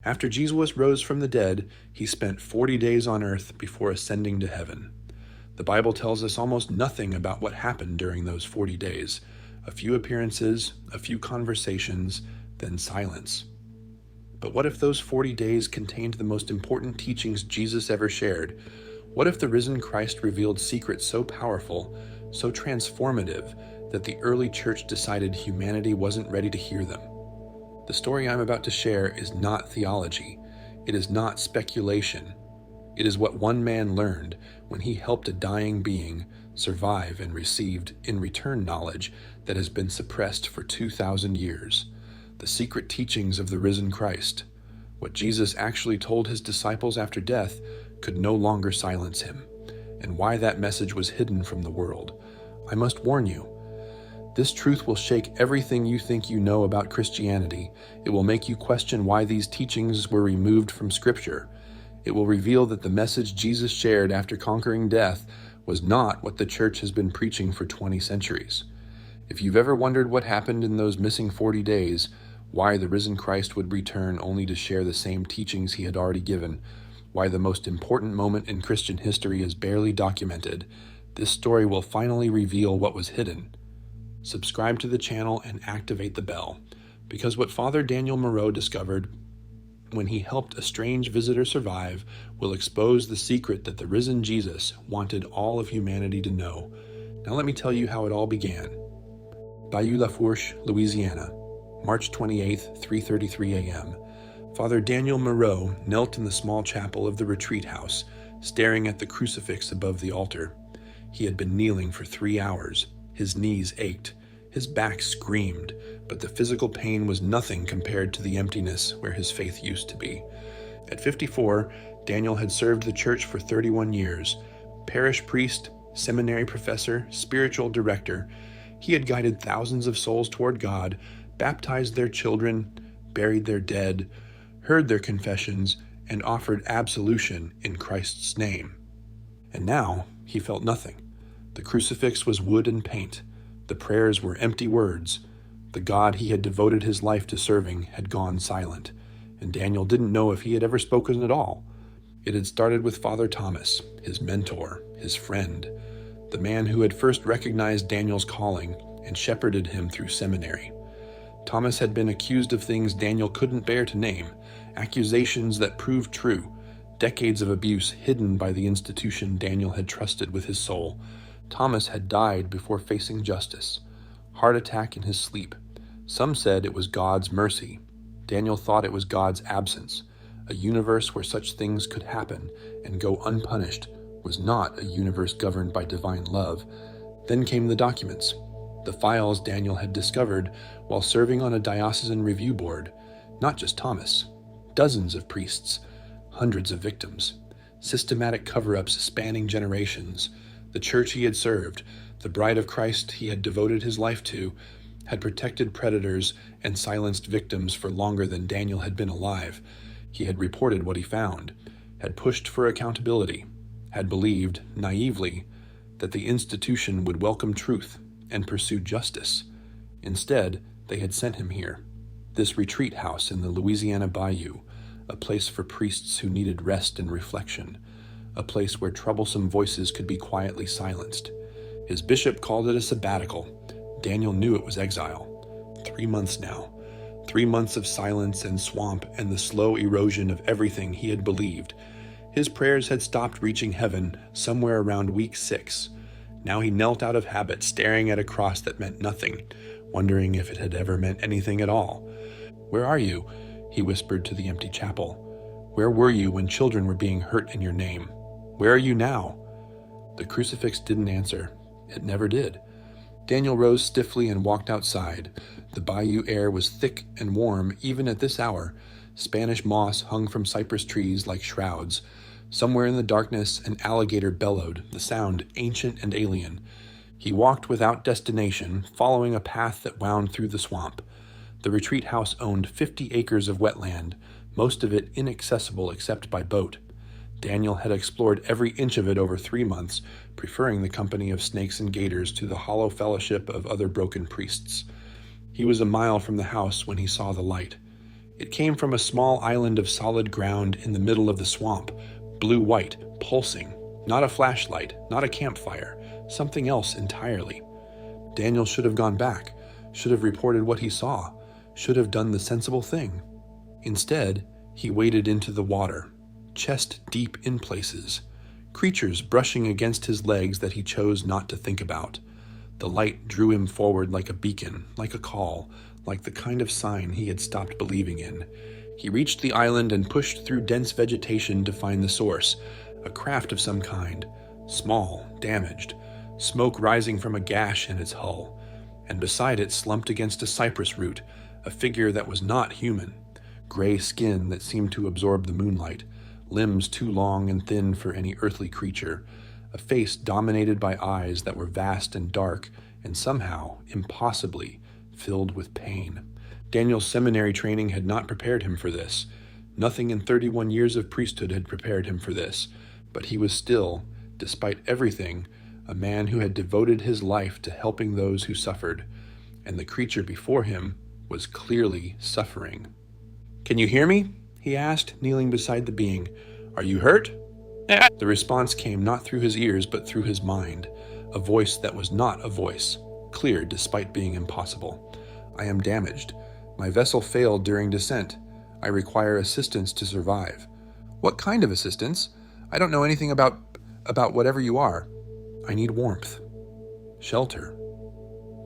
After Jesus rose from the dead, he spent 40 days on earth before ascending to heaven. The Bible tells us almost nothing about what happened during those 40 days. A few appearances, a few conversations, then silence. But what if those 40 days contained the most important teachings Jesus ever shared? What if the risen Christ revealed secrets so powerful, so transformative, that the early church decided humanity wasn't ready to hear them? The story I'm about to share is not theology. It is not speculation. It is what one man learned when he helped a dying being survive and received in return knowledge that has been suppressed for 2,000 years. The secret teachings of the risen Christ. What Jesus actually told his disciples after death could no longer silence him, and why that message was hidden from the world. I must warn you, this truth will shake everything you think you know about Christianity. It will make you question why these teachings were removed from Scripture. It will reveal that the message Jesus shared after conquering death was not what the church has been preaching for 20 centuries. If you've ever wondered what happened in those missing 40 days, why the risen Christ would return only to share the same teachings he had already given, why the most important moment in Christian history is barely documented, this story will finally reveal what was hidden. Subscribe to the channel and activate the bell, because what Father Daniel Moreau discovered when he helped a strange visitor survive will expose the secret that the risen Jesus wanted all of humanity to know. Now let me tell you how it all began. Bayou Lafourche, Louisiana, March 28th, 3:33 a.m. Father Daniel Moreau knelt in the small chapel of the retreat house, staring at the crucifix above the altar. He had been kneeling for 3 hours. His knees ached. His back screamed, but the physical pain was nothing compared to the emptiness where his faith used to be. At 54, Daniel had served the church for 31 years. Parish priest, seminary professor, spiritual director, he had guided thousands of souls toward God, baptized their children, buried their dead, heard their confessions, and offered absolution in Christ's name. And now he felt nothing. The crucifix was wood and paint. The prayers were empty words. The God he had devoted his life to serving had gone silent, and Daniel didn't know if he had ever spoken at all. It had started with Father Thomas, his mentor, his friend, the man who had first recognized Daniel's calling and shepherded him through seminary. Thomas had been accused of things Daniel couldn't bear to name, accusations that proved true, decades of abuse hidden by the institution Daniel had trusted with his soul. Thomas had died before facing justice. Heart attack in his sleep. Some said it was God's mercy. Daniel thought it was God's absence. A universe where such things could happen and go unpunished was not a universe governed by divine love. Then came the documents, the files Daniel had discovered while serving on a diocesan review board. Not just Thomas, dozens of priests, hundreds of victims, systematic cover-ups spanning generations. The church he had served, the bride of Christ he had devoted his life to, had protected predators and silenced victims for longer than Daniel had been alive. He had reported what he found, had pushed for accountability, had believed, naively, that the institution would welcome truth and pursue justice. Instead, they had sent him here, this retreat house in the Louisiana Bayou, a place for priests who needed rest and reflection, a place where troublesome voices could be quietly silenced. His bishop called it a sabbatical. Daniel knew it was exile. 3 months now. 3 months of silence and swamp and the slow erosion of everything he had believed. His prayers had stopped reaching heaven somewhere around week 6. Now he knelt out of habit, staring at a cross that meant nothing, wondering if it had ever meant anything at all. "Where are you?" he whispered to the empty chapel. "Where were you when children were being hurt in your name? Where are you now?" The crucifix didn't answer. It never did. Daniel rose stiffly and walked outside. The bayou air was thick and warm even at this hour. Spanish moss hung from cypress trees like shrouds. Somewhere in the darkness, an alligator bellowed, the sound ancient and alien. He walked without destination, following a path that wound through the swamp. The retreat house owned 50 acres of wetland, most of it inaccessible except by boat. Daniel had explored every inch of it over 3 months, preferring the company of snakes and gators to the hollow fellowship of other broken priests. He was a mile from the house when he saw the light. It came from a small island of solid ground in the middle of the swamp, blue-white, pulsing. Not a flashlight, not a campfire, something else entirely. Daniel should have gone back, should have reported what he saw, should have done the sensible thing. Instead, he waded into the water, chest deep in places, creatures brushing against his legs that he chose not to think about. The light drew him forward like a beacon, like a call, like the kind of sign he had stopped believing in. He reached the island and pushed through dense vegetation to find the source, a craft of some kind, small, damaged, smoke rising from a gash in its hull, and beside it, slumped against a cypress root, a figure that was not human, gray skin that seemed to absorb the moonlight, limbs too long and thin for any earthly creature, a face dominated by eyes that were vast and dark and somehow, impossibly, filled with pain. Daniel's seminary training had not prepared him for this. Nothing in 31 years of priesthood had prepared him for this, but he was still, despite everything, a man who had devoted his life to helping those who suffered, and the creature before him was clearly suffering. "Can you hear me?" he asked, kneeling beside the being. "Are you hurt?" The response came not through his ears, but through his mind, a voice that was not a voice, clear despite being impossible. "I am damaged. My vessel failed during descent. I require assistance to survive." "What kind of assistance? I don't know anything about whatever you are." "I need warmth. Shelter.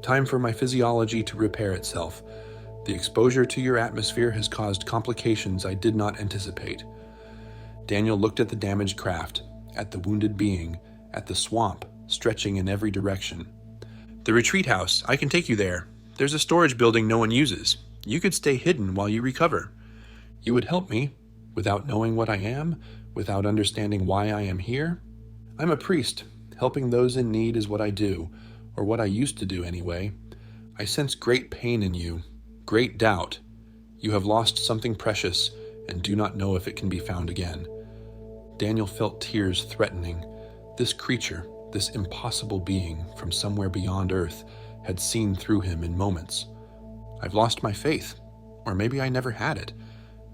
Time for my physiology to repair itself. The exposure to your atmosphere has caused complications I did not anticipate." Daniel looked at the damaged craft, at the wounded being, at the swamp stretching in every direction. "The retreat house. I can take you there. There's a storage building no one uses. You could stay hidden while you recover." "You would help me, without knowing what I am, without understanding why I am here?" "I'm a priest. Helping those in need is what I do, or what I used to do anyway. I sense great pain in you, great doubt. You have lost something precious and do not know if it can be found again." Daniel felt tears threatening. This creature, this impossible being from somewhere beyond Earth, had seen through him in moments. "I've lost my faith. Or maybe I never had it.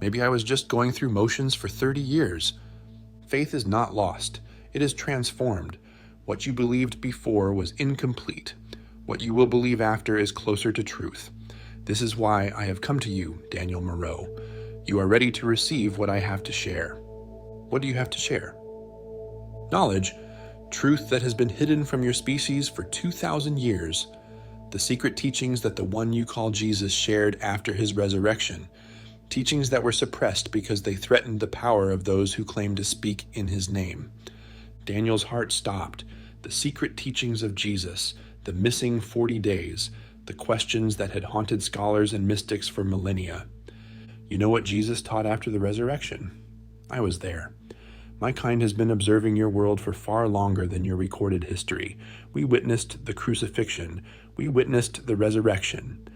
Maybe I was just going through motions for 30 years. Faith is not lost. It is transformed. What you believed before was incomplete. What you will believe after is closer to truth. This is why I have come to you, Daniel Moreau. You are ready to receive what I have to share." "What do you have to share?" "Knowledge. Truth that has been hidden from your species for 2,000 years. The secret teachings that the one you call Jesus shared after his resurrection. Teachings that were suppressed because they threatened the power of those who claimed to speak in his name." Daniel's heart stopped. The secret teachings of Jesus, the missing 40 days, the questions that had haunted scholars and mystics for millennia. "You know what Jesus taught after the resurrection?" "I was there. My kind has been observing your world for far longer than your recorded history. We witnessed the crucifixion. We witnessed the resurrection.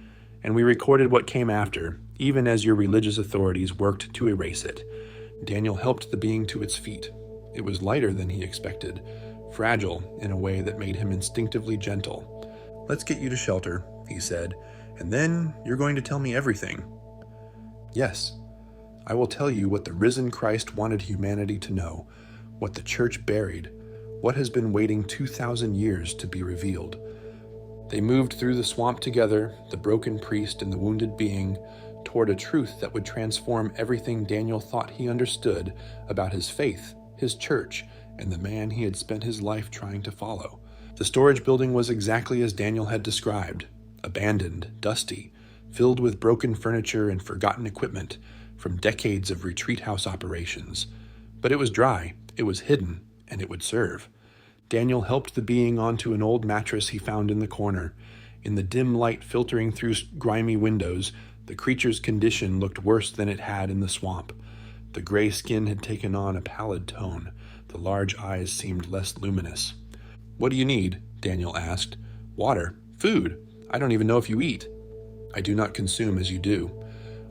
And we recorded what came after, even as your religious authorities worked to erase it." Daniel helped the being to its feet. It was lighter than he expected, fragile in a way that made him instinctively gentle. "Let's get you to shelter," he said, "and then you're going to tell me everything." "Yes. I will tell you what the risen Christ wanted humanity to know, what the church buried, what has been waiting 2,000 years to be revealed." They moved through the swamp together, the broken priest and the wounded being, toward a truth that would transform everything Daniel thought he understood about his faith, his church, and the man he had spent his life trying to follow. The storage building was exactly as Daniel had described, abandoned, dusty, filled with broken furniture and forgotten equipment from decades of retreat house operations. But it was dry, it was hidden, and it would serve. Daniel helped the being onto an old mattress he found in the corner. In the dim light filtering through grimy windows, the creature's condition looked worse than it had in the swamp. The gray skin had taken on a pallid tone. The large eyes seemed less luminous. "What do you need?" Daniel asked. "Water. Food. I don't even know if you eat." "I do not consume as you do.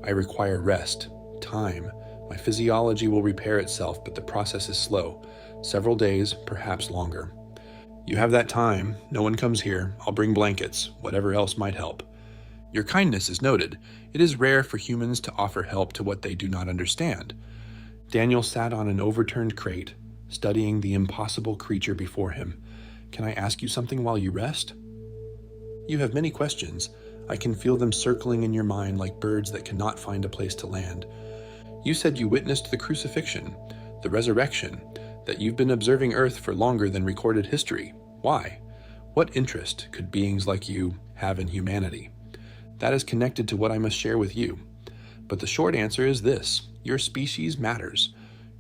I require rest. Time. My physiology will repair itself, but the process is slow. Several days, perhaps longer." "You have that time. No one comes here. I'll bring blankets. Whatever else might help." Your kindness is noted. It is rare for humans to offer help to what they do not understand. Daniel sat on an overturned crate, studying the impossible creature before him. Can I ask you something while you rest? You have many questions. I can feel them circling in your mind like birds that cannot find a place to land. You said you witnessed the crucifixion, the resurrection, that you've been observing Earth for longer than recorded history. Why? What interest could beings like you have in humanity? That is connected to what I must share with you. But the short answer is this: your species matters.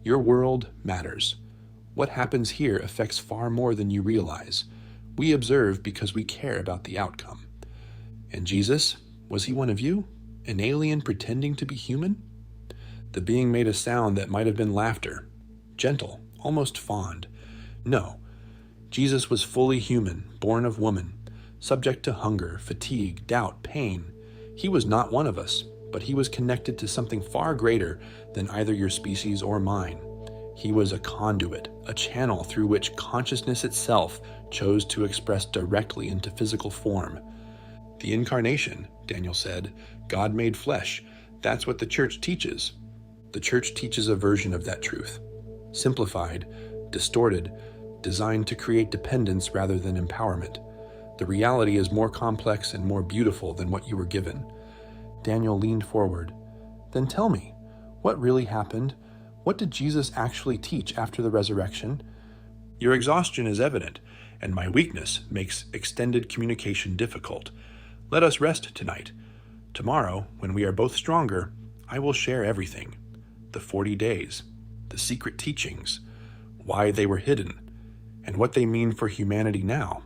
Your world matters. What happens here affects far more than you realize. We observe because we care about the outcome. And Jesus, was he one of you? An alien pretending to be human? The being made a sound that might have been laughter, gentle, almost fond. No, Jesus was fully human, born of woman, subject to hunger, fatigue, doubt, pain. He was not one of us, but he was connected to something far greater than either your species or mine. He was a conduit, a channel through which consciousness itself chose to express directly into physical form. The incarnation, Daniel said, God made flesh. That's what the church teaches. The church teaches a version of that truth. Simplified, distorted, designed to create dependence rather than empowerment. The reality is more complex and more beautiful than what you were given. Daniel leaned forward. Then tell me, what really happened? What did Jesus actually teach after the resurrection? Your exhaustion is evident, and my weakness makes extended communication difficult. Let us rest tonight. Tomorrow, when we are both stronger, I will share everything. The 40 days, the secret teachings, why they were hidden, and what they mean for humanity now.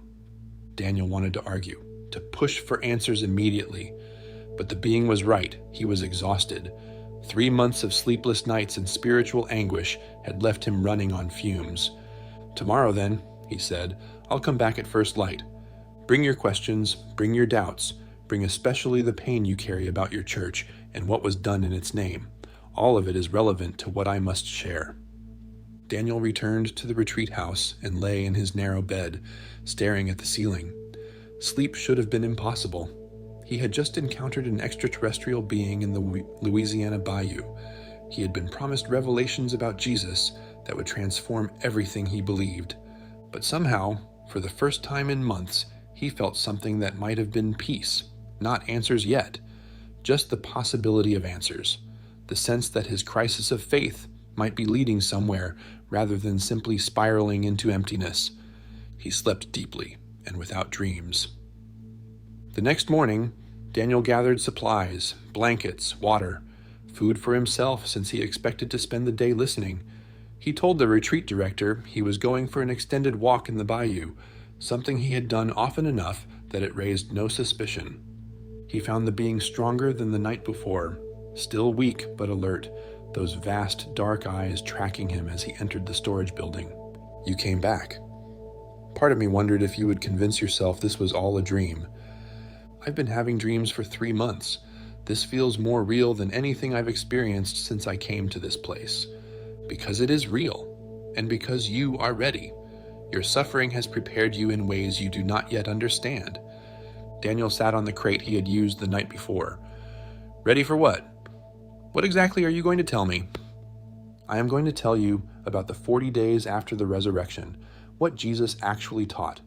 Daniel wanted to argue, to push for answers immediately, but the being was right. He was exhausted. 3 months of sleepless nights and spiritual anguish had left him running on fumes. Tomorrow then, he said, I'll come back at first light. Bring your questions, bring your doubts, bring especially the pain you carry about your church and what was done in its name. All of it is relevant to what I must share. Daniel returned to the retreat house and lay in his narrow bed, staring at the ceiling. Sleep should have been impossible. He had just encountered an extraterrestrial being in the Louisiana bayou. He had been promised revelations about Jesus that would transform everything he believed. But somehow, for the first time in months, he felt something that might have been peace, not answers yet, just the possibility of answers. The sense that his crisis of faith might be leading somewhere rather than simply spiraling into emptiness. He slept deeply and without dreams. The next morning, Daniel gathered supplies, blankets, water, food for himself since he expected to spend the day listening. He told the retreat director he was going for an extended walk in the bayou, something he had done often enough that it raised no suspicion. He found the being stronger than the night before, still weak but alert, those vast dark eyes tracking him as he entered the storage building. You came back. Part of me wondered if you would convince yourself this was all a dream. I've been having dreams for 3 months. This feels more real than anything I've experienced since I came to this place. Because it is real, and because you are ready. Your suffering has prepared you in ways you do not yet understand. Daniel sat on the crate he had used the night before. Ready for what? What exactly are you going to tell me? I am going to tell you about the 40 days after the resurrection, what Jesus actually taught,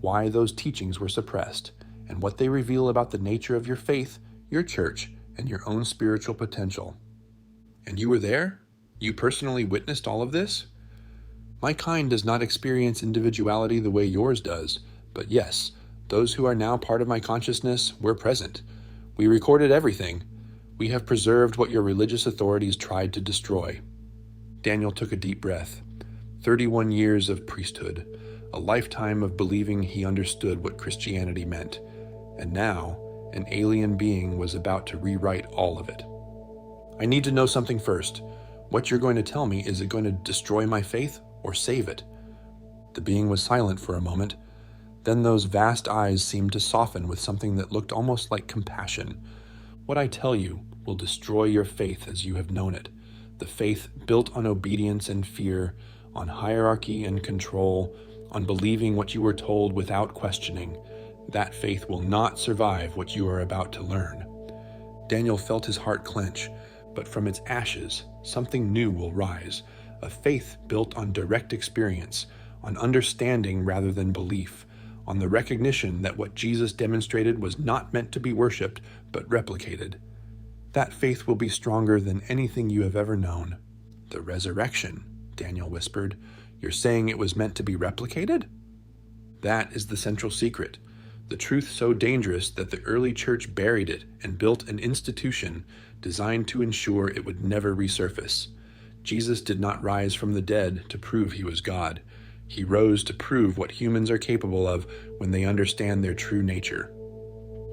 why those teachings were suppressed, and what they reveal about the nature of your faith, your church, and your own spiritual potential. And you were there? You personally witnessed all of this? My kind does not experience individuality the way yours does, but yes, those who are now part of my consciousness were present. We recorded everything. We have preserved what your religious authorities tried to destroy. Daniel took a deep breath. 31 years of priesthood, a lifetime of believing he understood what Christianity meant. And now, an alien being was about to rewrite all of it. I need to know something first. What you're going to tell me, is it going to destroy my faith or save it? The being was silent for a moment. Then those vast eyes seemed to soften with something that looked almost like compassion. What I tell you will destroy your faith as you have known it, the faith built on obedience and fear, on hierarchy and control, on believing what you were told without questioning. That faith will not survive what you are about to learn. Daniel felt his heart clench, but from its ashes, something new will rise, a faith built on direct experience, on understanding rather than belief, on the recognition that what Jesus demonstrated was not meant to be worshipped, but replicated. That faith will be stronger than anything you have ever known. The resurrection, Daniel whispered. You're saying it was meant to be replicated? That is the central secret. The truth so dangerous that the early church buried it and built an institution designed to ensure it would never resurface. Jesus did not rise from the dead to prove he was God. He rose to prove what humans are capable of when they understand their true nature.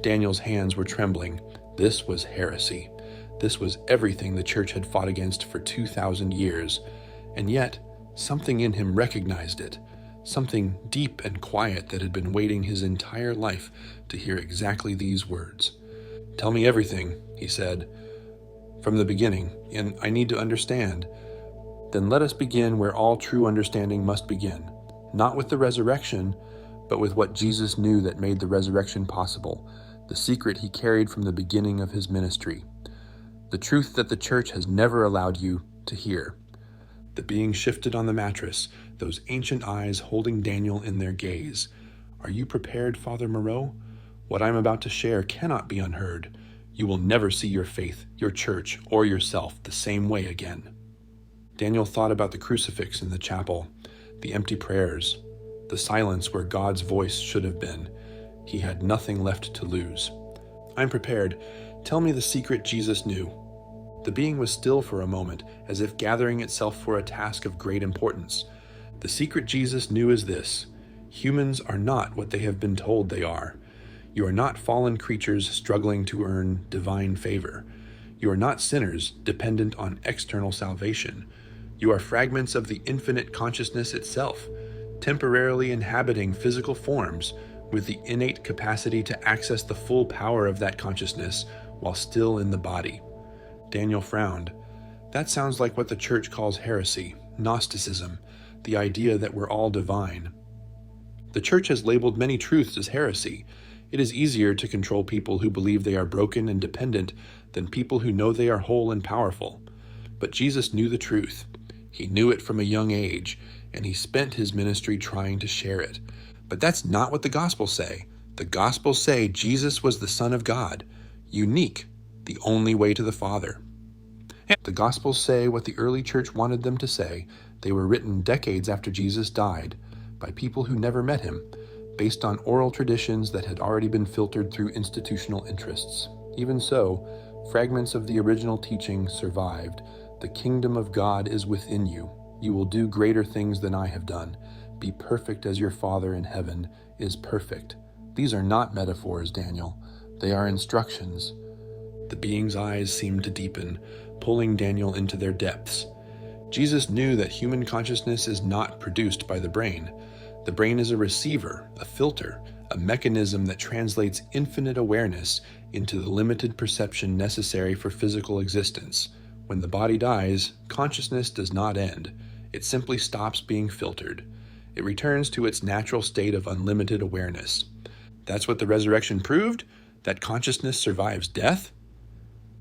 Daniel's hands were trembling. This was heresy. This was everything the church had fought against for 2,000 years. And yet, something in him recognized it. Something deep and quiet that had been waiting his entire life to hear exactly these words. Tell me everything, he said, from the beginning, and I need to understand. Then let us begin where all true understanding must begin, not with the resurrection, but with what Jesus knew that made the resurrection possible, the secret he carried from the beginning of his ministry, the truth that the church has never allowed you to hear. The being shifted on the mattress, those ancient eyes holding Daniel in their gaze. Are you prepared, Father Moreau? What I'm about to share cannot be unheard. You will never see your faith, your church, or yourself the same way again. Daniel thought about the crucifix in the chapel, the empty prayers, the silence where God's voice should have been. He had nothing left to lose. I'm prepared. Tell me the secret Jesus knew. The being was still for a moment, as if gathering itself for a task of great importance. The secret Jesus knew is this: humans are not what they have been told they are. You are not fallen creatures struggling to earn divine favor. You are not sinners dependent on external salvation. You are fragments of the infinite consciousness itself, temporarily inhabiting physical forms, with the innate capacity to access the full power of that consciousness while still in the body. Daniel frowned. That sounds like what the church calls heresy, Gnosticism, the idea that we're all divine. The church has labeled many truths as heresy. It is easier to control people who believe they are broken and dependent than people who know they are whole and powerful. But Jesus knew the truth. He knew it from a young age, and he spent his ministry trying to share it. But that's not what the Gospels say. The Gospels say Jesus was the Son of God, unique, the only way to the Father. The Gospels say what the early church wanted them to say. They were written decades after Jesus died, by people who never met him, based on oral traditions that had already been filtered through institutional interests. Even so, fragments of the original teaching survived. The kingdom of God is within you. You will do greater things than I have done. Be perfect as your Father in heaven is perfect. These are not metaphors, Daniel. They are instructions. The being's eyes seemed to deepen, pulling Daniel into their depths. Jesus knew that human consciousness is not produced by the brain. The brain is a receiver, a filter, a mechanism that translates infinite awareness into the limited perception necessary for physical existence. When the body dies, consciousness does not end. It simply stops being filtered. It returns to its natural state of unlimited awareness. That's what the resurrection proved? That consciousness survives death?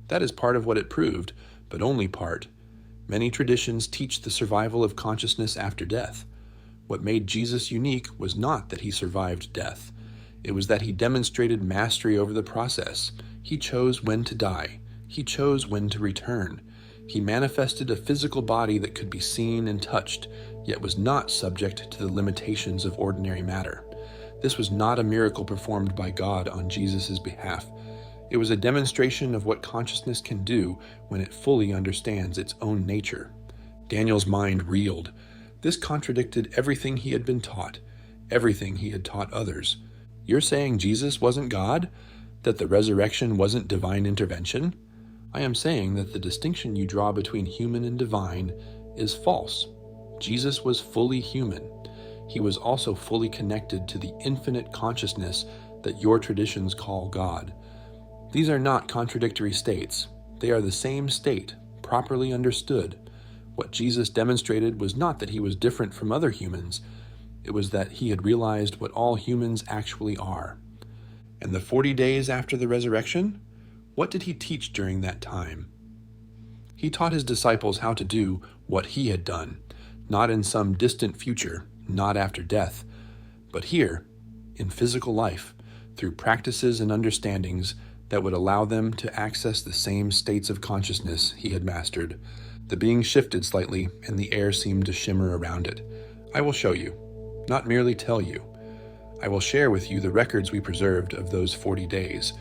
That is part of what it proved, but only part. Many traditions teach the survival of consciousness after death. What made Jesus unique was not that he survived death. It was that he demonstrated mastery over the process. He chose when to die. He chose when to return. He manifested a physical body that could be seen and touched, yet was not subject to the limitations of ordinary matter. This was not a miracle performed by God on Jesus' behalf. It was a demonstration of what consciousness can do when it fully understands its own nature. Daniel's mind reeled. This contradicted everything he had been taught, everything he had taught others. You're saying Jesus wasn't God? That the resurrection wasn't divine intervention? I am saying that the distinction you draw between human and divine is false. Jesus was fully human. He was also fully connected to the infinite consciousness that your traditions call God. These are not contradictory states. They are the same state, properly understood. What Jesus demonstrated was not that he was different from other humans. It was that he had realized what all humans actually are. And the 40 days after the resurrection? What did he teach during that time? He taught his disciples how to do what he had done, not in some distant future, not after death, but here, in physical life, through practices and understandings that would allow them to access the same states of consciousness he had mastered. The being shifted slightly, and the air seemed to shimmer around it. I will show you, not merely tell you. I will share with you the records we preserved of those 40 days.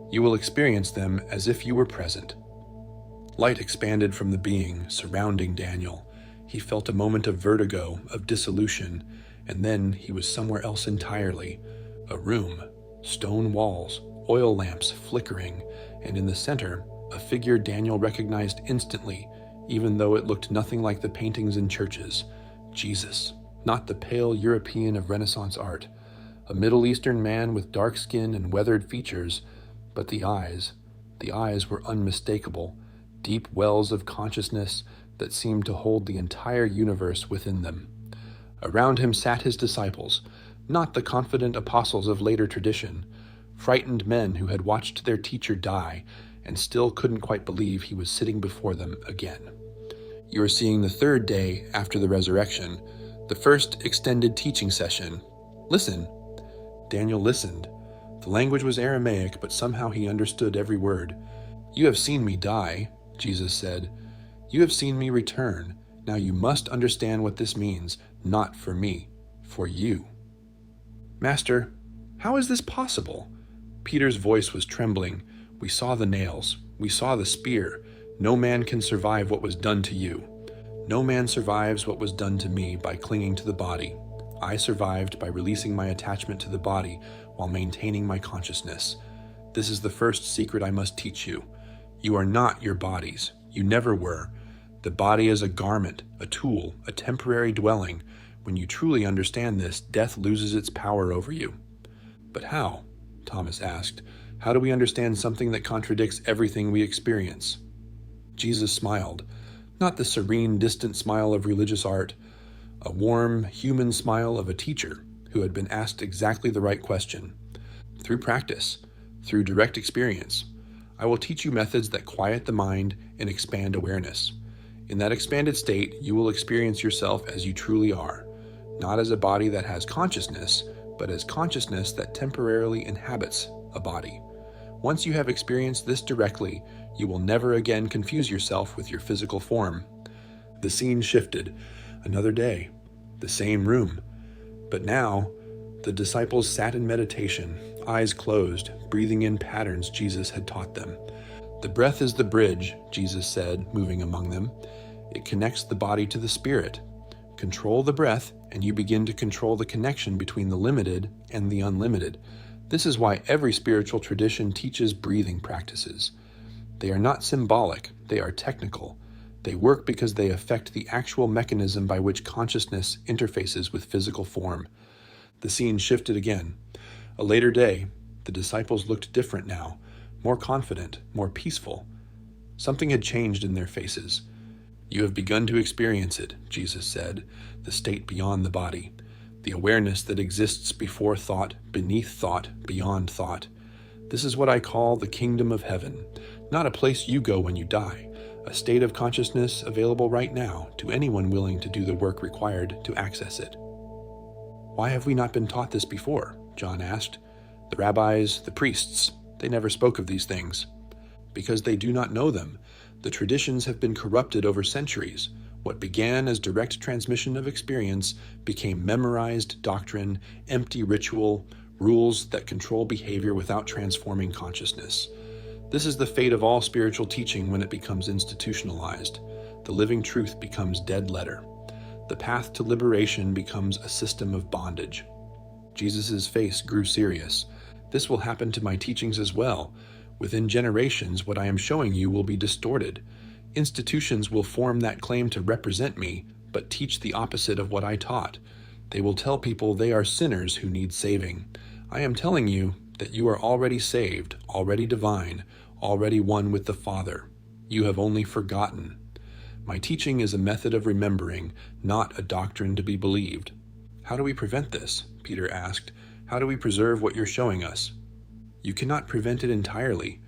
You will experience them as if you were present. Light expanded from the being surrounding Daniel. He felt a moment of vertigo, of dissolution, and then he was somewhere else entirely. A room, stone walls, oil lamps flickering, and in the center, a figure Daniel recognized instantly, even though it looked nothing like the paintings in churches. Jesus, not the pale European of Renaissance art, a Middle Eastern man with dark skin and weathered features, but the eyes were unmistakable, deep wells of consciousness that seemed to hold the entire universe within them. Around him sat his disciples, not the confident apostles of later tradition, frightened men who had watched their teacher die and still couldn't quite believe he was sitting before them again. You are seeing the third day after the resurrection, the first extended teaching session. Listen. Daniel listened. The language was Aramaic, but somehow he understood every word. You have seen me die, Jesus said. You have seen me return. Now you must understand what this means, not for me, for you. Master, how is this possible? Peter's voice was trembling. We saw the nails. We saw the spear. No man can survive what was done to you. No man survives what was done to me by clinging to the body. I survived by releasing my attachment to the body while maintaining my consciousness. This is the first secret I must teach you. You are not your bodies. You never were. The body is a garment, a tool, a temporary dwelling. When you truly understand this, death loses its power over you. But how? Thomas asked. How do we understand something that contradicts everything we experience? Jesus smiled, not the serene, distant smile of religious art, a warm, human smile of a teacher who had been asked exactly the right question. Through practice, through direct experience, I will teach you methods that quiet the mind and expand awareness. In that expanded state, you will experience yourself as you truly are, not as a body that has consciousness, but as consciousness that temporarily inhabits a body. Once you have experienced this directly, you will never again confuse yourself with your physical form. The scene shifted. Another day, the same room. But now, the disciples sat in meditation, eyes closed, breathing in patterns Jesus had taught them. The breath is the bridge, Jesus said, moving among them. It connects the body to the spirit. Control the breath, and you begin to control the connection between the limited and the unlimited. This is why every spiritual tradition teaches breathing practices. They are not symbolic, they are technical. They work because they affect the actual mechanism by which consciousness interfaces with physical form. The scene shifted again. A later day, the disciples looked different now, more confident, more peaceful. Something had changed in their faces. You have begun to experience it, Jesus said, the state beyond the body, the awareness that exists before thought, beneath thought, beyond thought. This is what I call the kingdom of heaven, not a place you go when you die, a state of consciousness available right now to anyone willing to do the work required to access it. Why have we not been taught this before? John asked. The rabbis, the priests, they never spoke of these things. Because they do not know them. The traditions have been corrupted over centuries. What began as direct transmission of experience became memorized doctrine, empty ritual, rules that control behavior without transforming consciousness. This is the fate of all spiritual teaching when it becomes institutionalized. The living truth becomes dead letter. The path to liberation becomes a system of bondage. Jesus' face grew serious. This will happen to my teachings as well. Within generations, what I am showing you will be distorted. Institutions will form that claim to represent me, but teach the opposite of what I taught. They will tell people they are sinners who need saving. I am telling you that you are already saved, already divine, already one with the Father. You have only forgotten. My teaching is a method of remembering, not a doctrine to be believed. How do we prevent this? Peter asked. How do we preserve what you're showing us? You cannot prevent it entirely.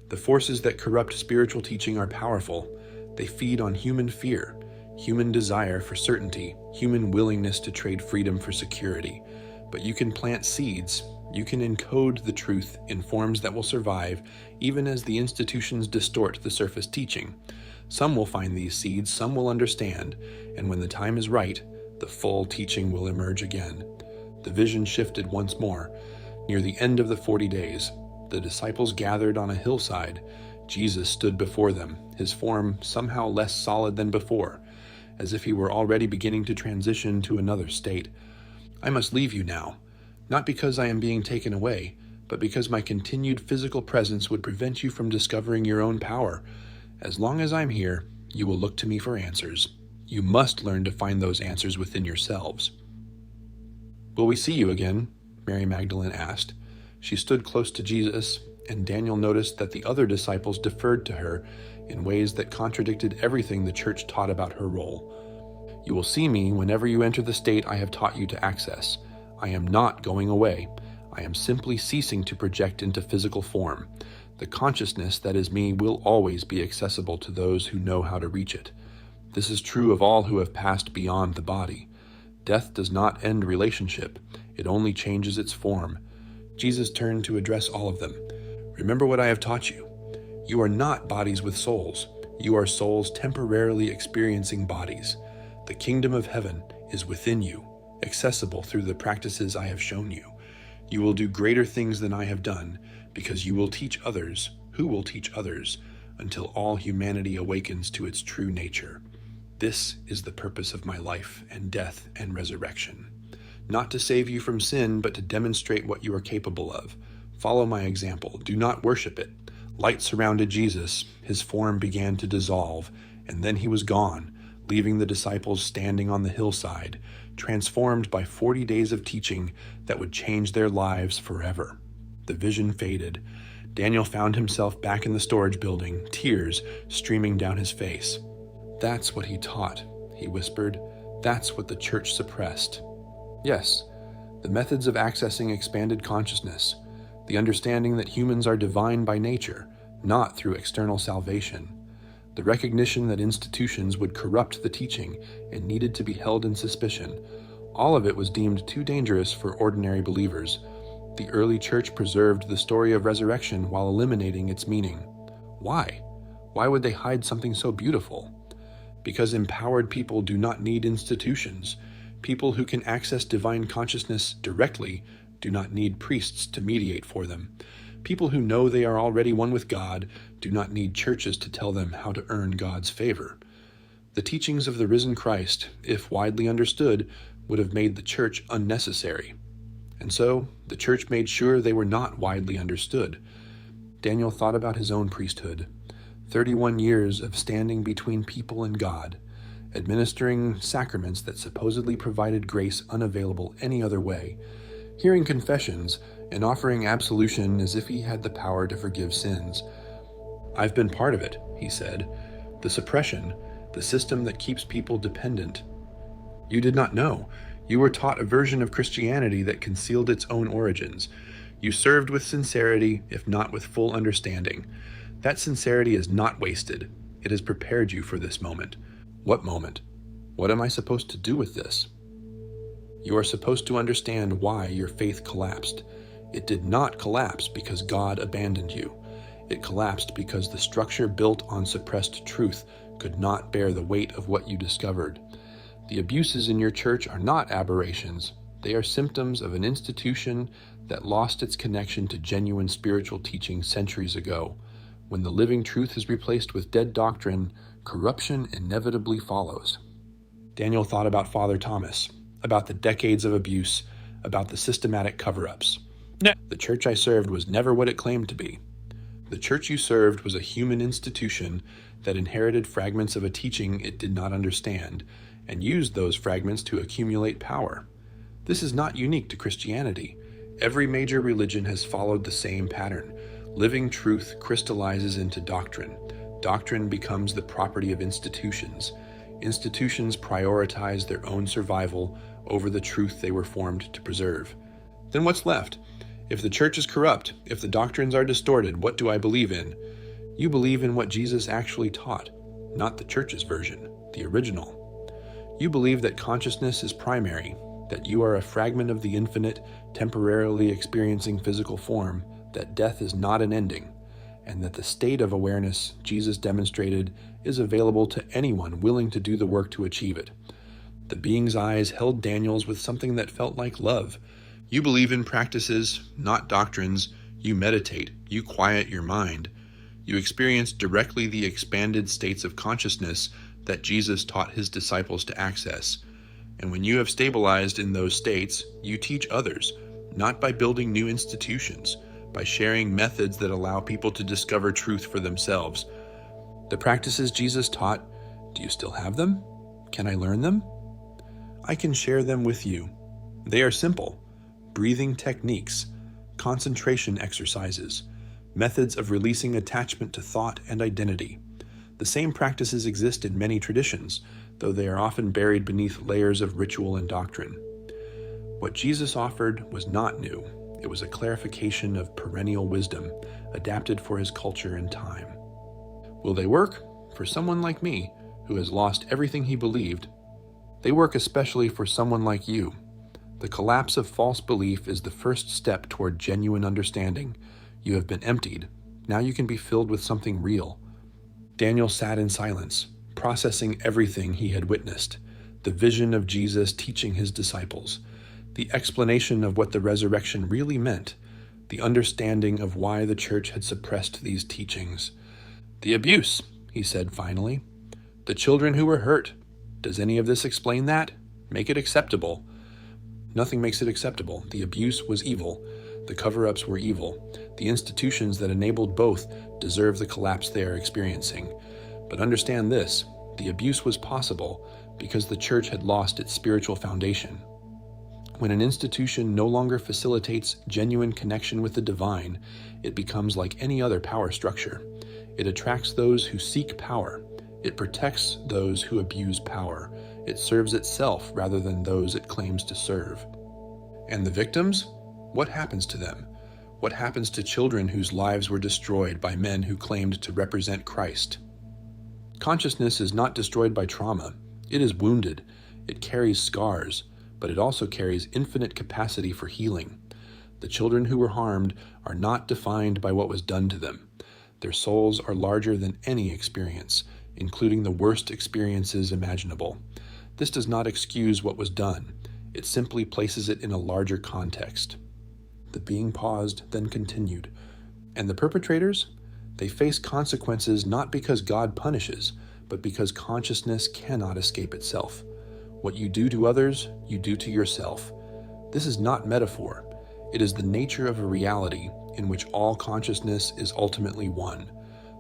The forces that corrupt spiritual teaching are powerful. They feed on human fear, human desire for certainty, human willingness to trade freedom for security. But you can plant seeds. You can encode the truth in forms that will survive, even as the institutions distort the surface teaching. Some will find these seeds, some will understand, and when the time is right, the full teaching will emerge again. The vision shifted once more. Near the end of the 40 days, the disciples gathered on a hillside. Jesus stood before them, his form somehow less solid than before, as if he were already beginning to transition to another state. I must leave you now, not because I am being taken away, but because my continued physical presence would prevent you from discovering your own power. As long as I'm here, you will look to me for answers. You must learn to find those answers within yourselves. Will we see you again? Mary Magdalene asked. She stood close to Jesus, and Daniel noticed that the other disciples deferred to her in ways that contradicted everything the church taught about her role. You will see me whenever you enter the state I have taught you to access. I am not going away. I am simply ceasing to project into physical form. The consciousness that is me will always be accessible to those who know how to reach it. This is true of all who have passed beyond the body. Death does not end relationship. It only changes its form. Jesus turned to address all of them. Remember what I have taught you. You are not bodies with souls. You are souls temporarily experiencing bodies. The kingdom of heaven is within you, accessible through the practices I have shown you. You will do greater things than I have done, because you will teach others who will teach others, until all humanity awakens to its true nature. This is the purpose of my life and death and resurrection. Not to save you from sin, but to demonstrate what you are capable of. Follow my example. Do not worship it. Light surrounded Jesus. His form began to dissolve, and then he was gone, leaving the disciples standing on the hillside, transformed by 40 days of teaching that would change their lives forever. The vision faded. Daniel found himself back in the storage building, tears streaming down his face. That's what he taught, he whispered. That's what the church suppressed. Yes, the methods of accessing expanded consciousness, the understanding that humans are divine by nature, not through external salvation, the recognition that institutions would corrupt the teaching and needed to be held in suspicion. All of it was deemed too dangerous for ordinary believers. The early church preserved the story of resurrection while eliminating its meaning. Why? Why would they hide something so beautiful? Because empowered people do not need institutions. People who can access divine consciousness directly do not need priests to mediate for them. People who know they are already one with God do not need churches to tell them how to earn God's favor. The teachings of the risen Christ, if widely understood, would have made the church unnecessary. And so, the church made sure they were not widely understood. Daniel thought about his own priesthood. 31 years of standing between people and God, administering sacraments that supposedly provided grace unavailable any other way, hearing confessions and offering absolution as if he had the power to forgive sins. I've been part of it, he said. The suppression, the system that keeps people dependent. You did not know. You were taught a version of Christianity that concealed its own origins. You served with sincerity, if not with full understanding. That sincerity is not wasted. It has prepared you for this moment. What moment? What am I supposed to do with this? You are supposed to understand why your faith collapsed. It did not collapse because God abandoned you. It collapsed because the structure built on suppressed truth could not bear the weight of what you discovered. The abuses in your church are not aberrations. They are symptoms of an institution that lost its connection to genuine spiritual teaching centuries ago. When the living truth is replaced with dead doctrine, corruption inevitably follows. Daniel thought about Father Thomas, about the decades of abuse, about the systematic cover-ups. The church I served was never what it claimed to be. The church you served was a human institution that inherited fragments of a teaching it did not understand, and used those fragments to accumulate power. This is not unique to Christianity. Every major religion has followed the same pattern. Living truth crystallizes into doctrine. Doctrine becomes the property of institutions. Institutions prioritize their own survival over the truth they were formed to preserve. Then what's left? If the church is corrupt, if the doctrines are distorted, what do I believe in? You believe in what Jesus actually taught, not the church's version, the original. You believe that consciousness is primary, that you are a fragment of the infinite, temporarily experiencing physical form, that death is not an ending, and that the state of awareness Jesus demonstrated is available to anyone willing to do the work to achieve it. The being's eyes held Daniel's with something that felt like love. You believe in practices, not doctrines. You meditate. You quiet your mind. You experience directly the expanded states of consciousness that Jesus taught his disciples to access. And when you have stabilized in those states, you teach others, not by building new institutions, by sharing methods that allow people to discover truth for themselves. The practices Jesus taught, do you still have them? Can I learn them? I can share them with you. They are simple: breathing techniques, concentration exercises, methods of releasing attachment to thought and identity. The same practices exist in many traditions, though they are often buried beneath layers of ritual and doctrine. What Jesus offered was not new. It was a clarification of perennial wisdom, adapted for his culture and time. Will they work? For someone like me, who has lost everything he believed, they work especially for someone like you. The collapse of false belief is the first step toward genuine understanding. You have been emptied. Now you can be filled with something real. Daniel sat in silence, processing everything he had witnessed, the vision of Jesus teaching his disciples, the explanation of what the resurrection really meant, the understanding of why the church had suppressed these teachings. The abuse, he said finally. The children who were hurt. Does any of this explain that? Make it acceptable. Nothing makes it acceptable. The abuse was evil. The cover-ups were evil. The institutions that enabled both deserve the collapse they are experiencing. But understand this, the abuse was possible because the church had lost its spiritual foundation. When an institution no longer facilitates genuine connection with the divine, it becomes like any other power structure. It attracts those who seek power. It protects those who abuse power. It serves itself rather than those it claims to serve. And the victims? What happens to them? What happens to children whose lives were destroyed by men who claimed to represent Christ? Consciousness is not destroyed by trauma. It is wounded. It carries scars, but it also carries infinite capacity for healing. The children who were harmed are not defined by what was done to them. Their souls are larger than any experience, including the worst experiences imaginable. This does not excuse what was done. It simply places it in a larger context. The being paused, then continued. And the perpetrators? They face consequences not because God punishes, but because consciousness cannot escape itself. What you do to others, you do to yourself. This is not metaphor. It is the nature of a reality in which all consciousness is ultimately one.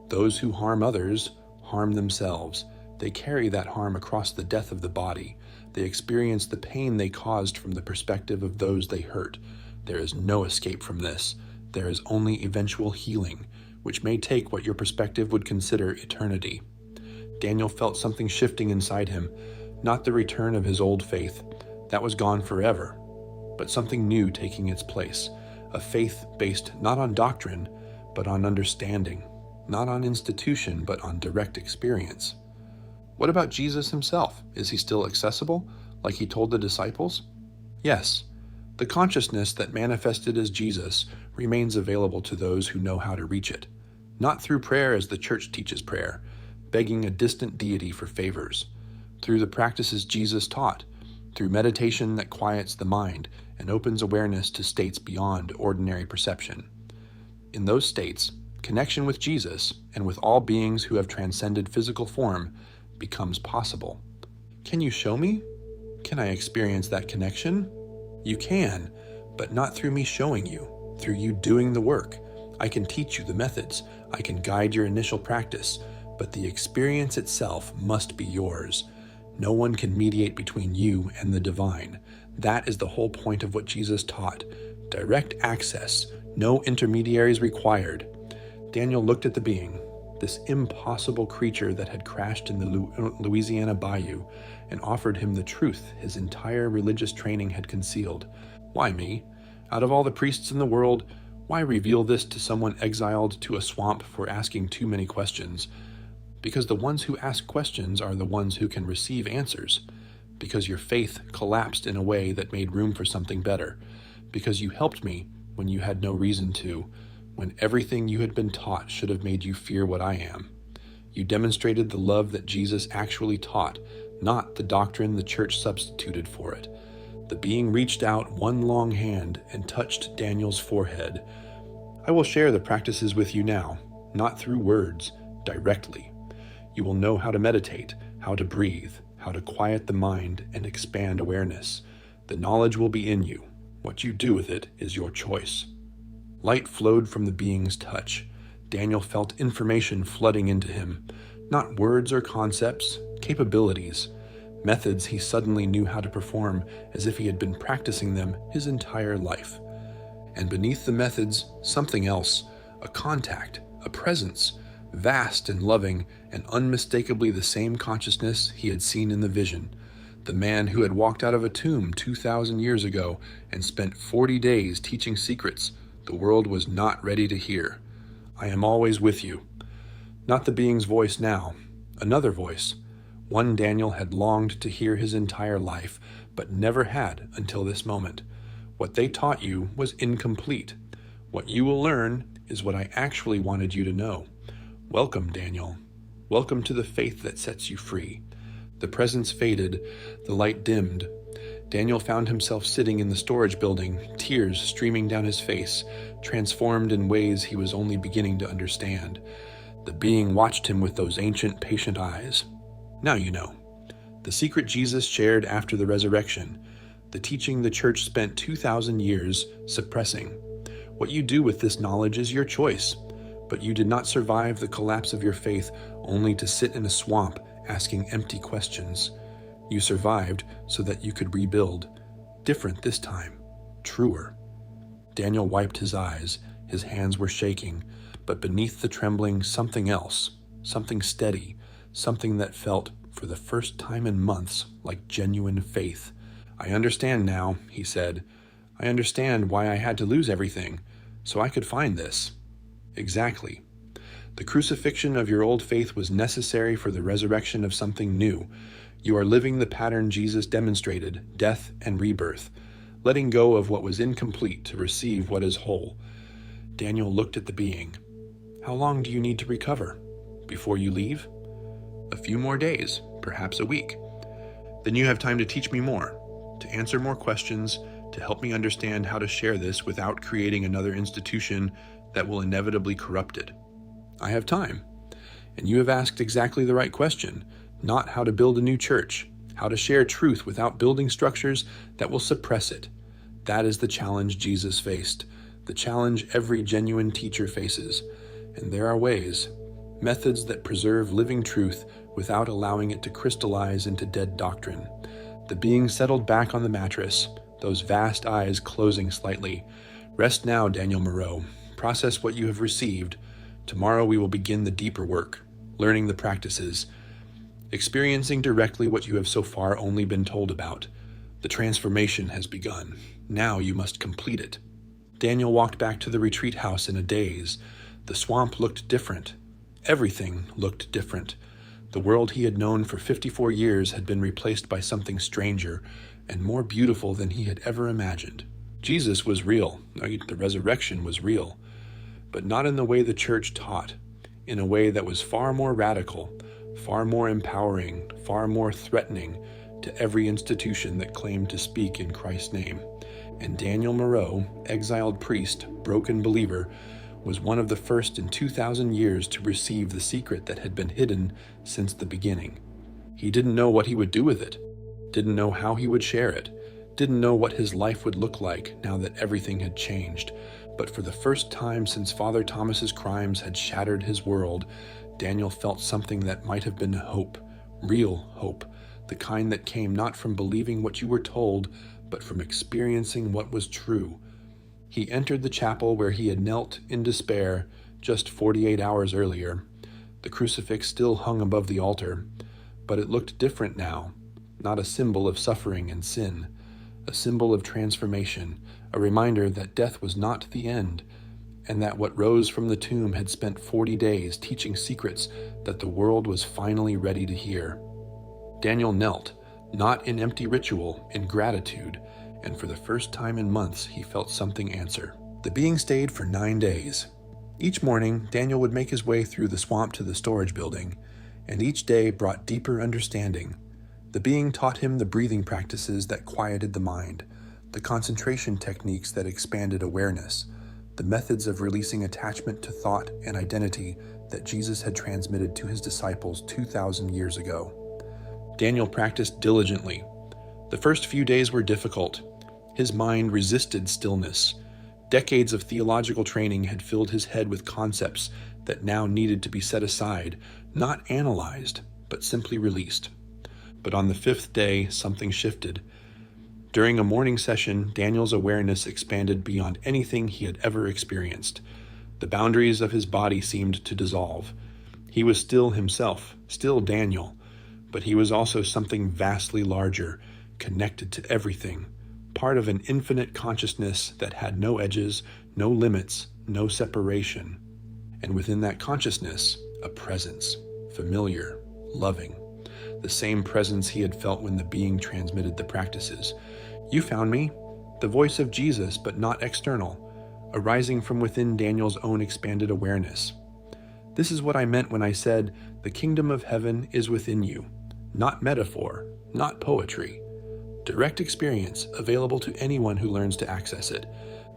Those who harm others harm themselves. They carry that harm across the death of the body. They experience the pain they caused from the perspective of those they hurt. There is no escape from this. There is only eventual healing, which may take what your perspective would consider eternity. Daniel felt something shifting inside him, not the return of his old faith. That was gone forever, but something new taking its place, a faith based not on doctrine, but on understanding, not on institution, but on direct experience. What about Jesus himself? Is he still accessible, like he told the disciples? Yes. The consciousness that manifested as Jesus remains available to those who know how to reach it, not through prayer as the church teaches prayer, begging a distant deity for favors, through the practices Jesus taught, through meditation that quiets the mind and opens awareness to states beyond ordinary perception. In those states, connection with Jesus and with all beings who have transcended physical form becomes possible. Can you show me? Can I experience that connection? You can, but not through me showing you, through you doing the work. I can teach you the methods. I can guide your initial practice, but the experience itself must be yours. No one can mediate between you and the divine. That is the whole point of what Jesus taught. Direct access, no intermediaries required. Daniel looked at the being, this impossible creature that had crashed in the Louisiana bayou, and offered him the truth his entire religious training had concealed. Why me? Out of all the priests in the world, why reveal this to someone exiled to a swamp for asking too many questions? Because the ones who ask questions are the ones who can receive answers. Because your faith collapsed in a way that made room for something better. Because you helped me when you had no reason to, when everything you had been taught should have made you fear what I am. You demonstrated the love that Jesus actually taught, not the doctrine the church substituted for it. The being reached out one long hand and touched Daniel's forehead. I will share the practices with you now, not through words, directly. You will know how to meditate, how to breathe, how to quiet the mind and expand awareness. The knowledge will be in you. What you do with it is your choice. Light flowed from the being's touch. Daniel felt information flooding into him. Not words or concepts, capabilities. Methods he suddenly knew how to perform as if he had been practicing them his entire life. And beneath the methods, something else, a contact, a presence, vast and loving and unmistakably the same consciousness he had seen in the vision. The man who had walked out of a tomb 2,000 years ago and spent 40 days teaching secrets the world was not ready to hear. I am always with you. Not the being's voice now, another voice. One Daniel had longed to hear his entire life, but never had until this moment. What they taught you was incomplete. What you will learn is what I actually wanted you to know. Welcome, Daniel. Welcome to the faith that sets you free. The presence faded, the light dimmed. Daniel found himself sitting in the storage building, tears streaming down his face, transformed in ways he was only beginning to understand. The being watched him with those ancient, patient eyes. Now you know. The secret Jesus shared after the resurrection, the teaching the church spent 2,000 years suppressing. What you do with this knowledge is your choice, but you did not survive the collapse of your faith only to sit in a swamp asking empty questions. You survived so that you could rebuild. Different this time. Truer. Daniel wiped his eyes. His hands were shaking, but beneath the trembling, something else, something steady, something that felt, for the first time in months, like genuine faith. I understand now, he said. I understand why I had to lose everything, so I could find this. Exactly. The crucifixion of your old faith was necessary for the resurrection of something new. You are living the pattern Jesus demonstrated, death and rebirth, letting go of what was incomplete to receive what is whole. Daniel looked at the being. How long do you need to recover? Before you leave? A few more days, perhaps a week. Then you have time to teach me more, to answer more questions, to help me understand how to share this without creating another institution that will inevitably corrupt it. I have time, and you have asked exactly the right question, not how to build a new church, how to share truth without building structures that will suppress it. That is the challenge Jesus faced, the challenge every genuine teacher faces. And there are ways, methods that preserve living truth without allowing it to crystallize into dead doctrine. The being settled back on the mattress, those vast eyes closing slightly. Rest now, Daniel Moreau. Process what you have received. Tomorrow we will begin the deeper work, learning the practices, experiencing directly what you have so far only been told about. The transformation has begun. Now you must complete it. Daniel walked back to the retreat house in a daze. The swamp looked different. Everything looked different. The world he had known for 54 years had been replaced by something stranger and more beautiful than he had ever imagined. Jesus was real. The resurrection was real. But not in the way the church taught, in a way that was far more radical, far more empowering, far more threatening to every institution that claimed to speak in Christ's name. And Daniel Moreau, exiled priest, broken believer, was one of the first in 2,000 years to receive the secret that had been hidden since the beginning. He didn't know what he would do with it, didn't know how he would share it, didn't know what his life would look like now that everything had changed. But for the first time since Father Thomas's crimes had shattered his world, Daniel felt something that might have been hope, real hope, the kind that came not from believing what you were told, but from experiencing what was true. He entered the chapel where he had knelt in despair just 48 hours earlier. The crucifix still hung above the altar, but it looked different now, not a symbol of suffering and sin, a symbol of transformation, a reminder that death was not the end, and that what rose from the tomb had spent 40 days teaching secrets that the world was finally ready to hear. Daniel knelt, not in empty ritual, in gratitude, and for the first time in months he felt something answer. The being stayed for 9 days. Each morning, Daniel would make his way through the swamp to the storage building, and each day brought deeper understanding. The being taught him the breathing practices that quieted the mind, the concentration techniques that expanded awareness, the methods of releasing attachment to thought and identity that Jesus had transmitted to his disciples 2,000 years ago. Daniel practiced diligently. The first few days were difficult. His mind resisted stillness. Decades of theological training had filled his head with concepts that now needed to be set aside, not analyzed, but simply released. But on the 5th day, something shifted. During a morning session, Daniel's awareness expanded beyond anything he had ever experienced. The boundaries of his body seemed to dissolve. He was still himself, still Daniel, but he was also something vastly larger, connected to everything, part of an infinite consciousness that had no edges, no limits, no separation. And within that consciousness, a presence, familiar, loving, the same presence he had felt when the being transmitted the practices. "You found me," the voice of Jesus, but not external, arising from within Daniel's own expanded awareness. "This is what I meant when I said, 'The kingdom of heaven is within you.' Not metaphor, not poetry. Direct experience available to anyone who learns to access it.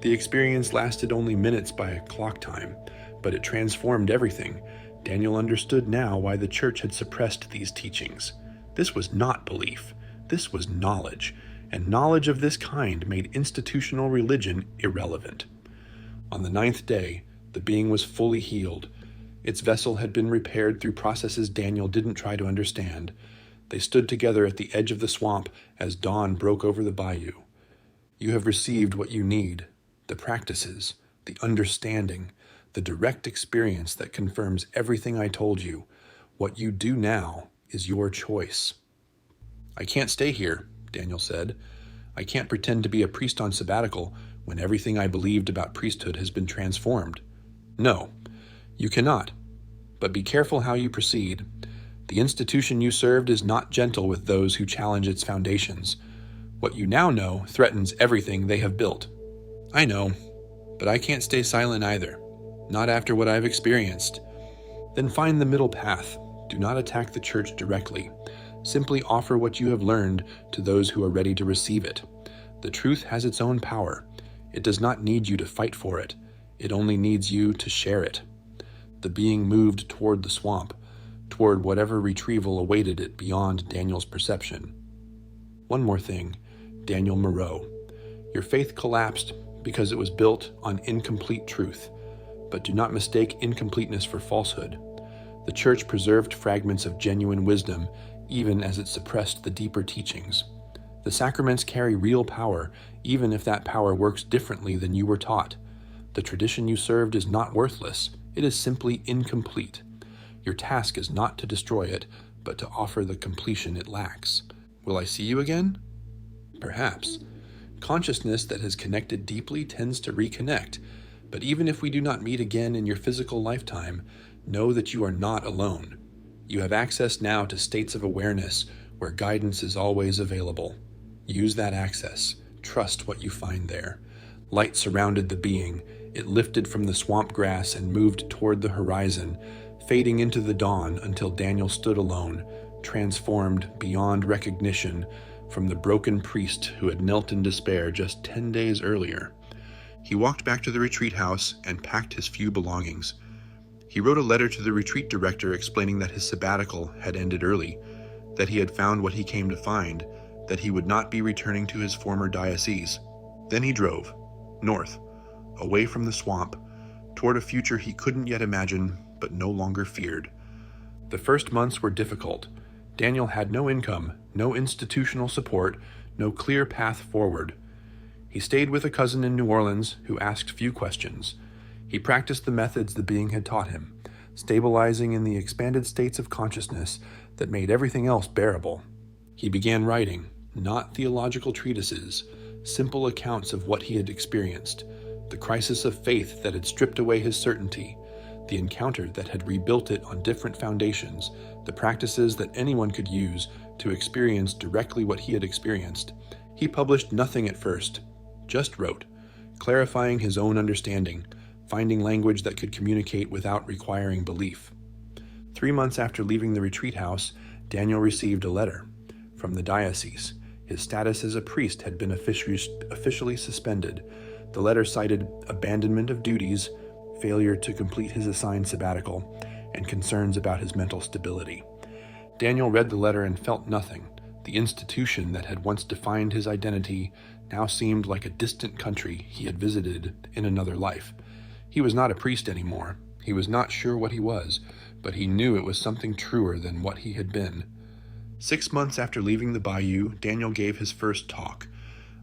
The experience lasted only minutes by clock time, but it transformed everything. Daniel understood now why the church had suppressed these teachings. This was not belief. This was knowledge, and knowledge of this kind made institutional religion irrelevant. On the 9th day, the being was fully healed. Its vessel had been repaired through processes Daniel didn't try to understand. They stood together at the edge of the swamp as dawn broke over the bayou. "You have received what you need, the practices, the understanding, the direct experience that confirms everything I told you. What you do now is your choice." "I can't stay here," Daniel said. "I can't pretend to be a priest on sabbatical when everything I believed about priesthood has been transformed." "No, you cannot. But be careful how you proceed. The institution you served is not gentle with those who challenge its foundations. What you now know threatens everything they have built." "I know, but I can't stay silent either. Not after what I've experienced." "Then find the middle path. Do not attack the church directly. Simply offer what you have learned to those who are ready to receive it. The truth has its own power. It does not need you to fight for it. It only needs you to share it." The being moved toward the swamp, toward whatever retrieval awaited it beyond Daniel's perception. "One more thing, Daniel Moreau. Your faith collapsed because it was built on incomplete truth. But do not mistake incompleteness for falsehood. The church preserved fragments of genuine wisdom, even as it suppressed the deeper teachings. The sacraments carry real power, even if that power works differently than you were taught. The tradition you served is not worthless. It is simply incomplete. Your task is not to destroy it, but to offer the completion it lacks. Will I see you again? Perhaps. Consciousness that has connected deeply tends to reconnect, but even if we do not meet again in your physical lifetime, know that you are not alone. You have access now to states of awareness where guidance is always available. Use that access. Trust what you find there. Light surrounded the being. It lifted from the swamp grass and moved toward the horizon, fading into the dawn until Daniel stood alone, transformed beyond recognition from the broken priest who had knelt in despair just 10 days earlier. He walked back to the retreat house and packed his few belongings. He wrote a letter to the retreat director explaining that his sabbatical had ended early, that he had found what he came to find, that he would not be returning to his former diocese. Then he drove, north, away from the swamp, toward a future he couldn't yet imagine, but no longer feared. The first months were difficult. Daniel had no income, no institutional support, no clear path forward. He stayed with a cousin in New Orleans who asked few questions. He practiced the methods the being had taught him, stabilizing in the expanded states of consciousness that made everything else bearable. He began writing, not theological treatises, simple accounts of what he had experienced, the crisis of faith that had stripped away his certainty, the encounter that had rebuilt it on different foundations, the practices that anyone could use to experience directly what he had experienced. He published nothing at first, just wrote, clarifying his own understanding, finding language that could communicate without requiring belief. 3 months after leaving the retreat house, Daniel received a letter from the diocese. His status as a priest had been officially suspended. The letter cited abandonment of duties, failure to complete his assigned sabbatical, and concerns about his mental stability. Daniel read the letter and felt nothing. The institution that had once defined his identity now seemed like a distant country he had visited in another life. He was not a priest anymore. He was not sure what he was, but he knew it was something truer than what he had been. 6 months after leaving the bayou, Daniel gave his first talk,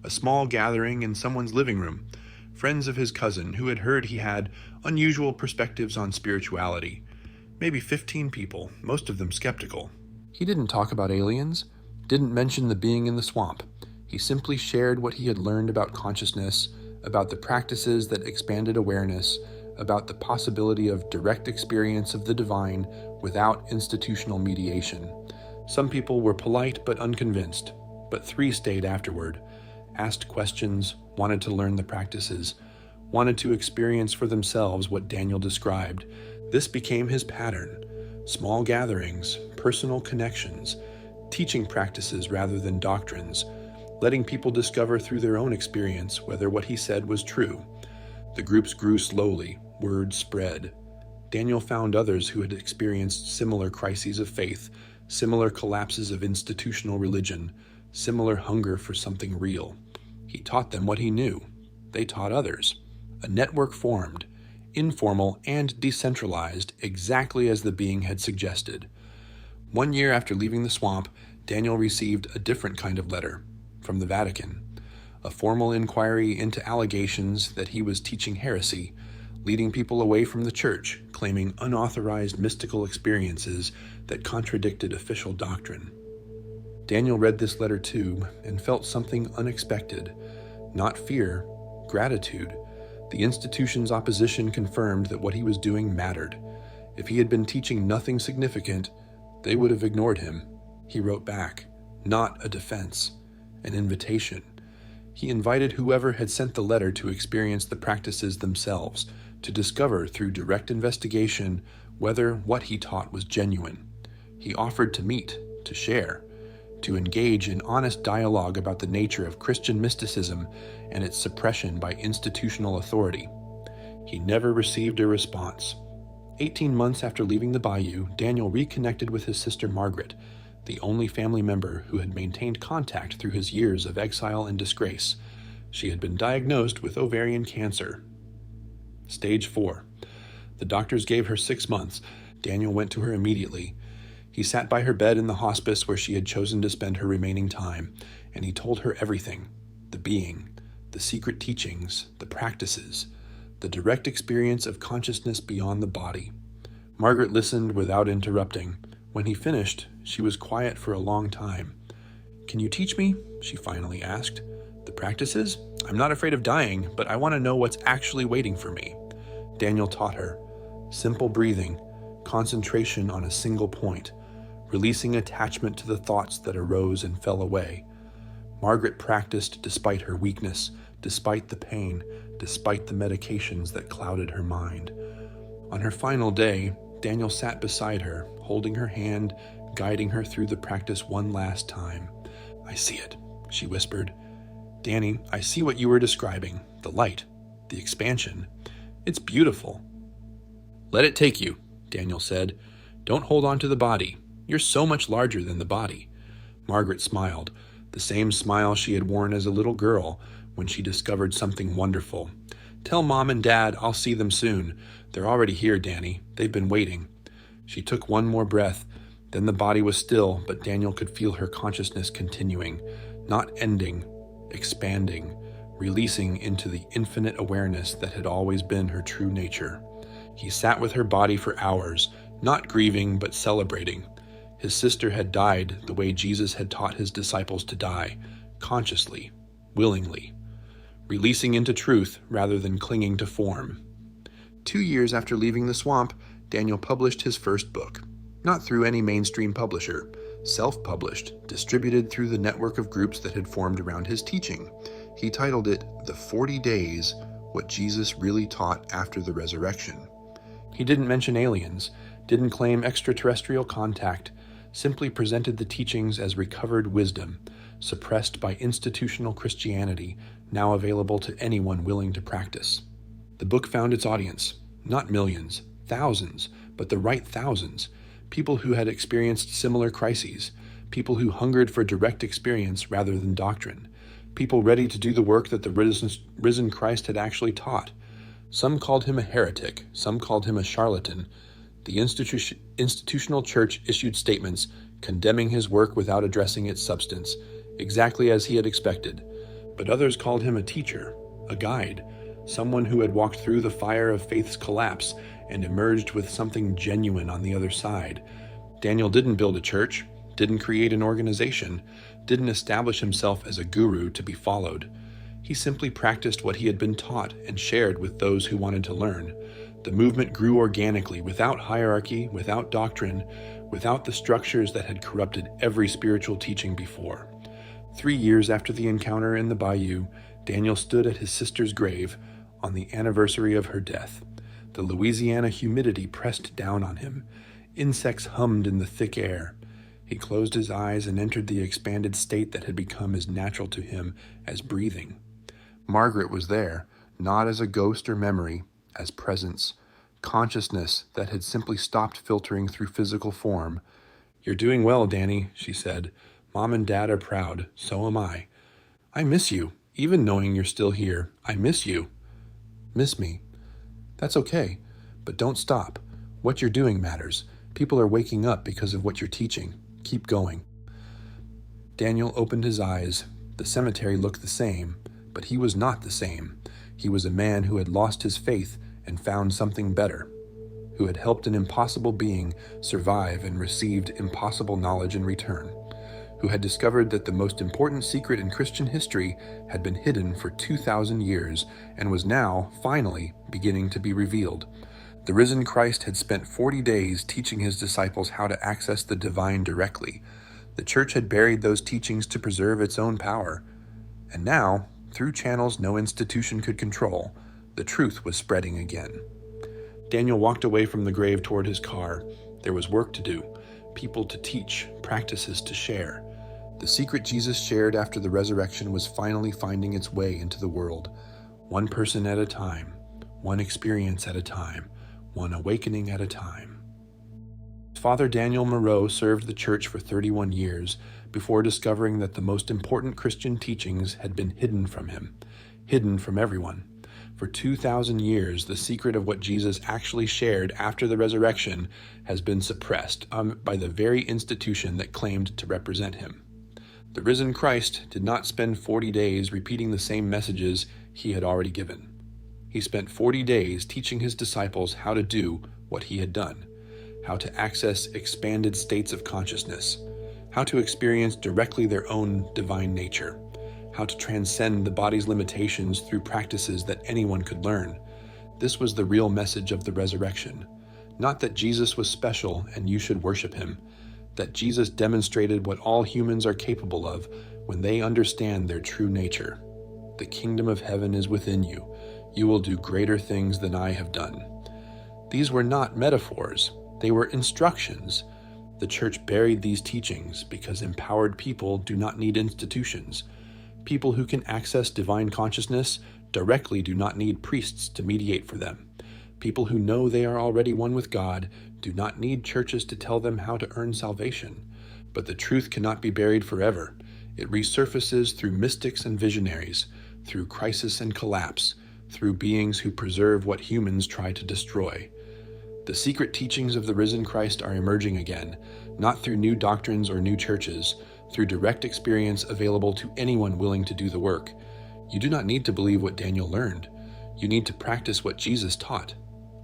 a small gathering in someone's living room, friends of his cousin who had heard he had unusual perspectives on spirituality. Maybe 15 people, most of them skeptical. He didn't talk about aliens, didn't mention the being in the swamp. He simply shared what he had learned about consciousness, about the practices that expanded awareness, about the possibility of direct experience of the divine without institutional mediation. Some people were polite but unconvinced, but 3 stayed afterward, asked questions, wanted to learn the practices, wanted to experience for themselves what Daniel described. This became his pattern: small gatherings, personal connections, teaching practices rather than doctrines, letting people discover through their own experience whether what he said was true. The groups grew slowly, word spread. Daniel found others who had experienced similar crises of faith, similar collapses of institutional religion, similar hunger for something real. He taught them what he knew. They taught others. A network formed, informal and decentralized, exactly as the being had suggested. 1 year after leaving the swamp, Daniel received a different kind of letter from the Vatican, a formal inquiry into allegations that he was teaching heresy, leading people away from the church, claiming unauthorized mystical experiences that contradicted official doctrine. Daniel read this letter too and felt something unexpected, not fear, gratitude. The institution's opposition confirmed that what he was doing mattered. If he had been teaching nothing significant, they would have ignored him. He wrote back, not a defense, an invitation. He invited whoever had sent the letter to experience the practices themselves, to discover through direct investigation whether what he taught was genuine. He offered to meet, to share, to engage in honest dialogue about the nature of Christian mysticism and its suppression by institutional authority. He never received a response. 18 months after leaving the bayou, Daniel reconnected with his sister Margaret, the only family member who had maintained contact through his years of exile and disgrace. She had been diagnosed with ovarian cancer. Stage 4. The doctors gave her 6 months. Daniel went to her immediately. He sat by her bed in the hospice where she had chosen to spend her remaining time, and he told her everything: the being, the secret teachings, the practices, the direct experience of consciousness beyond the body. Margaret listened without interrupting. When he finished, she was quiet for a long time. "Can you teach me?" she finally asked. "The practices? I'm not afraid of dying, but I want to know what's actually waiting for me." Daniel taught her. Simple breathing, concentration on a single point, releasing attachment to the thoughts that arose and fell away. Margaret practiced despite her weakness, despite the pain, despite the medications that clouded her mind. On her final day, Daniel sat beside her, holding her hand, guiding her through the practice one last time. "I see it," she whispered. "Danny, I see what you were describing, the light, the expansion. It's beautiful." "Let it take you," Daniel said. "Don't hold on to the body. You're so much larger than the body." Margaret smiled, the same smile she had worn as a little girl when she discovered something wonderful. "Tell Mom and Dad I'll see them soon. They're already here, Danny. They've been waiting." She took one more breath. Then the body was still, but Daniel could feel her consciousness continuing, not ending, expanding, releasing into the infinite awareness that had always been her true nature. He sat with her body for hours, not grieving but celebrating. His sister had died the way Jesus had taught his disciples to die, consciously, willingly, releasing into truth rather than clinging to form. 2 years after leaving the swamp, Daniel published his first book, not through any mainstream publisher, self-published, distributed through the network of groups that had formed around his teaching. He titled it The 40 Days, What Jesus Really Taught After the Resurrection. He didn't mention aliens, didn't claim extraterrestrial contact, simply presented the teachings as recovered wisdom, suppressed by institutional Christianity, now available to anyone willing to practice. The book found its audience, not millions, thousands, but the right thousands, people who had experienced similar crises, people who hungered for direct experience rather than doctrine, people ready to do the work that the risen Christ had actually taught. Some called him a heretic, some called him a charlatan. The institutional church issued statements condemning his work without addressing its substance, exactly as he had expected. But others called him a teacher, a guide, someone who had walked through the fire of faith's collapse and emerged with something genuine on the other side. Daniel didn't build a church, didn't create an organization, didn't establish himself as a guru to be followed. He simply practiced what he had been taught and shared with those who wanted to learn. The movement grew organically, without hierarchy, without doctrine, without the structures that had corrupted every spiritual teaching before. 3 years after the encounter in the bayou, Daniel stood at his sister's grave on the anniversary of her death. The Louisiana humidity pressed down on him. Insects hummed in the thick air. He closed his eyes and entered the expanded state that had become as natural to him as breathing. Margaret was there, not as a ghost or memory, as presence, consciousness that had simply stopped filtering through physical form. "You're doing well, Danny," she said. "Mom and Dad are proud. So am I. I miss you, even knowing you're still here. I miss you." "Miss me? That's okay, but don't stop. What you're doing matters. People are waking up because of what you're teaching. Keep going." Daniel opened his eyes. The cemetery looked the same, but he was not the same. He was a man who had lost his faith and found something better, who had helped an impossible being survive and received impossible knowledge in return, who had discovered that the most important secret in Christian history had been hidden for 2,000 years and was now, finally, beginning to be revealed. The risen Christ had spent 40 days teaching his disciples how to access the divine directly. The church had buried those teachings to preserve its own power. And now, through channels no institution could control, the truth was spreading again. Daniel walked away from the grave toward his car. There was work to do, people to teach, practices to share. The secret Jesus shared after the resurrection was finally finding its way into the world, one person at a time, one experience at a time, one awakening at a time. Father Daniel Moreau served the church for 31 years before discovering that the most important Christian teachings had been hidden from him, hidden from everyone. For 2,000 years, the secret of what Jesus actually shared after the resurrection has been suppressed by the very institution that claimed to represent him. The risen Christ did not spend 40 days repeating the same messages he had already given. He spent 40 days teaching his disciples how to do what he had done, how to access expanded states of consciousness, how to experience directly their own divine nature, how to transcend the body's limitations through practices that anyone could learn. This was the real message of the resurrection. Not that Jesus was special and you should worship him, that Jesus demonstrated what all humans are capable of when they understand their true nature. The kingdom of heaven is within you. You will do greater things than I have done. These were not metaphors. They were instructions. The church buried these teachings because empowered people do not need institutions. People who can access divine consciousness directly do not need priests to mediate for them. People who know they are already one with God do not need churches to tell them how to earn salvation. But the truth cannot be buried forever. It resurfaces through mystics and visionaries, through crisis and collapse, through beings who preserve what humans try to destroy. The secret teachings of the risen Christ are emerging again, not through new doctrines or new churches, through direct experience available to anyone willing to do the work. You do not need to believe what Daniel learned. You need to practice what Jesus taught.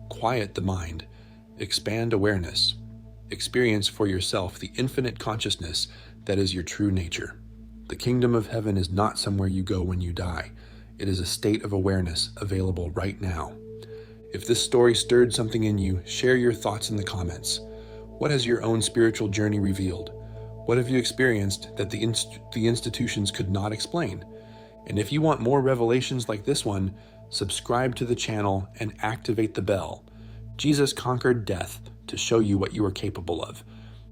Quiet the mind. Expand awareness. Experience for yourself the infinite consciousness that is your true nature. The kingdom of heaven is not somewhere you go when you die. It is a state of awareness available right now. If this story stirred something in you, share your thoughts in the comments. What has your own spiritual journey revealed? What have you experienced that the institutions could not explain? And if you want more revelations like this one, subscribe to the channel and activate the bell. Jesus conquered death to show you what you are capable of.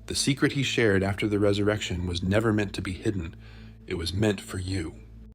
The secret he shared after the resurrection was never meant to be hidden. It was meant for you.